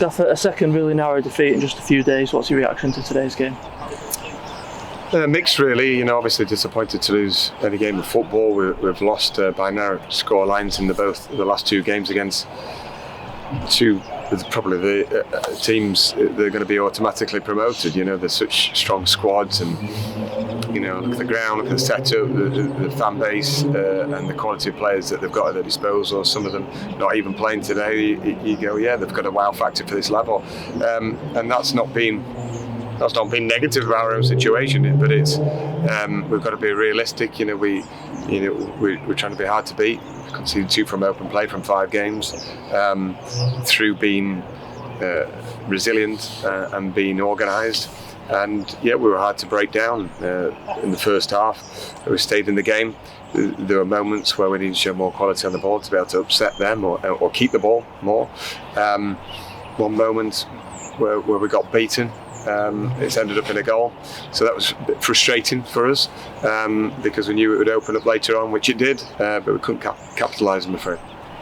Gaffer, a second really narrow defeat in just a few days. What's your reaction to today's game? Mixed, really. Obviously disappointed to lose any game of football. We've lost by narrow score lines in the last two games against probably the teams that are going to be automatically promoted. There's such strong squads, and look at the ground, look at the setup, the fan base, and the quality of players that they've got at their disposal. Some of them not even playing today. You go, yeah, they've got a wow factor for this level, and that's not been negative about our own situation, but it's we've got to be realistic. We're trying to be hard to beat. We've conceded 2 from open play from 5 games. Through being resilient and being organised, and we were hard to break down in the first half. We stayed in the game. There were moments where we needed to show more quality on the ball to be able to upset them or keep the ball more. One moment where we got beaten. It's ended up in a goal, so that was a bit frustrating for us because we knew it would open up later on, which it did, but we couldn't capitalise, I'm afraid.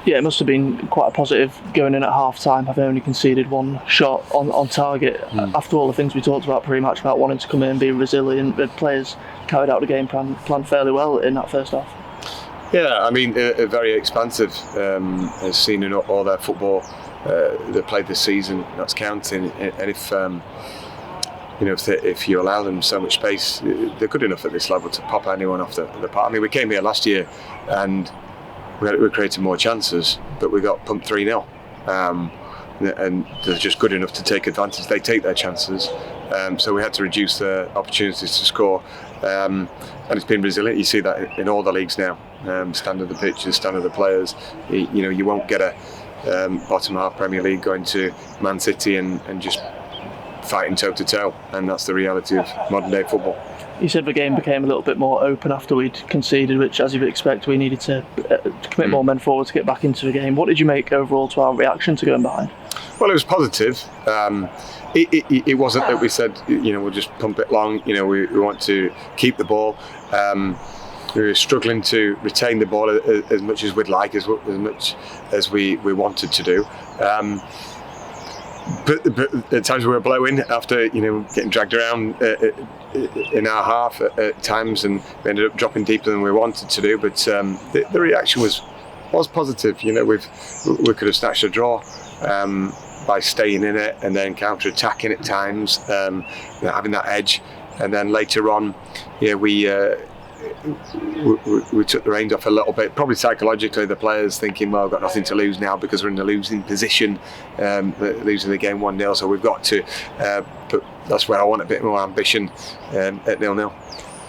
Yeah, it must have been quite a positive going in at half-time, having only conceded 1 shot on target. After all the things we talked about pre-match, about wanting to come in and be resilient, the players carried out the game plan fairly well in that first half. Yeah, I mean, a very expansive, has seen in all their football they played this season. That's counting, and if you allow them so much space, they're good enough at this level to pop anyone off the park. I mean, we came here last year and we created more chances, but we got pumped 3-0. And they're just good enough to take advantage. They take their chances. So we had to reduce their opportunities to score. And it's been resilient. You see that in all the leagues now. Stand of the pitches, stand of the players. You won't get a bottom half Premier League going to Man City and just fighting toe to toe, and that's the reality of modern day football. You said the game became a little bit more open after we'd conceded, which, as you'd expect, we needed to commit more men forward to get back into the game. What did you make overall to our reaction to going behind? Well, it was positive. It wasn't that we said, we'll just pump it long. We want to keep the ball. We were struggling to retain the ball as much as we'd like, as much as we wanted to do. But at times we were blowing after getting dragged around in our half at times, and we ended up dropping deeper than we wanted to do. But the reaction was positive. We could have snatched a draw by staying in it and then counter-attacking at times, having that edge. And then later on, we took the reins off a little bit, probably psychologically, the players thinking, well, we've got nothing to lose now because we're in a losing position, losing the game 1-0, so we've got to, but that's where I want a bit more ambition at 0-0.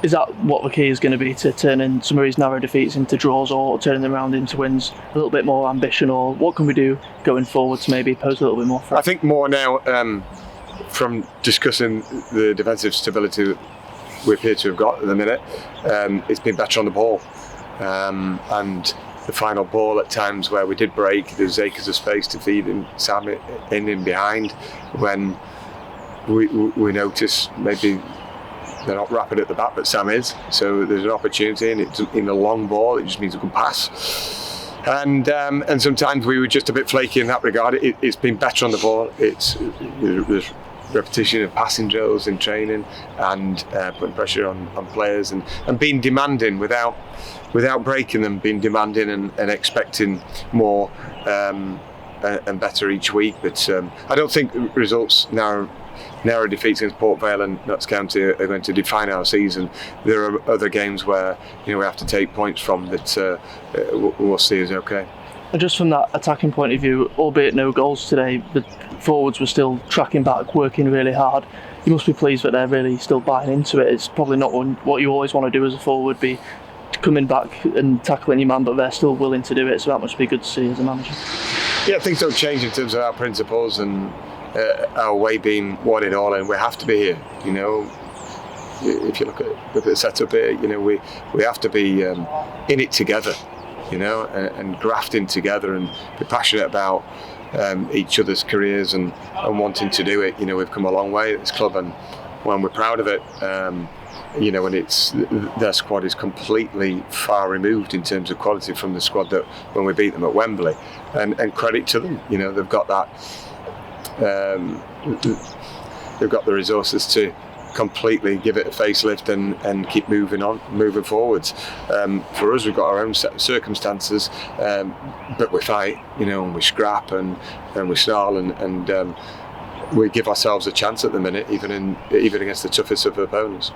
Is that what the key is going to be, to turn in some of these narrow defeats into draws, or turning them around into wins? A little bit more ambition, or what can we do going forward to maybe pose a little bit more threat? I think more now, from discussing the defensive stability that we appear to have got at the minute, it's been better on the ball, and the final ball at times where we did break, there's acres of space to feed Sam in behind, when we notice maybe they're not rapid at the back, but Sam is, so there's an opportunity, and it's in a long ball, it just means a good pass. And sometimes we were just a bit flaky in that regard. It's been better on the ball. There's repetition of passing drills in training, and putting pressure on players, and being demanding without breaking them, being demanding and expecting more and better each week. But I don't think results narrow defeats against Port Vale and Notts County are going to define our season. There are other games where we have to take points from that we'll see as okay. And just from that attacking point of view, albeit no goals today, the forwards were still tracking back, working really hard. You must be pleased that they're really still buying into it. It's probably not what you always want to do as a forward, be coming back and tackling your man, but they're still willing to do it, so that must be good to see as a manager. Yeah, things don't change in terms of our principles and our way being one in all, and we have to be here. If you look at the setup here, we have to be in it together, and grafting together and be passionate about each other's careers and wanting to do it. We've come a long way at this club, and when we're proud of it, and it's their squad is completely far removed in terms of quality from the squad that when we beat them at Wembley, and credit to them. They've got that they've got the resources to completely give it a facelift and keep moving forwards. For us, we've got our own set of circumstances, but we fight, and we scrap and we snarl and we give ourselves a chance at the minute, even against the toughest of opponents.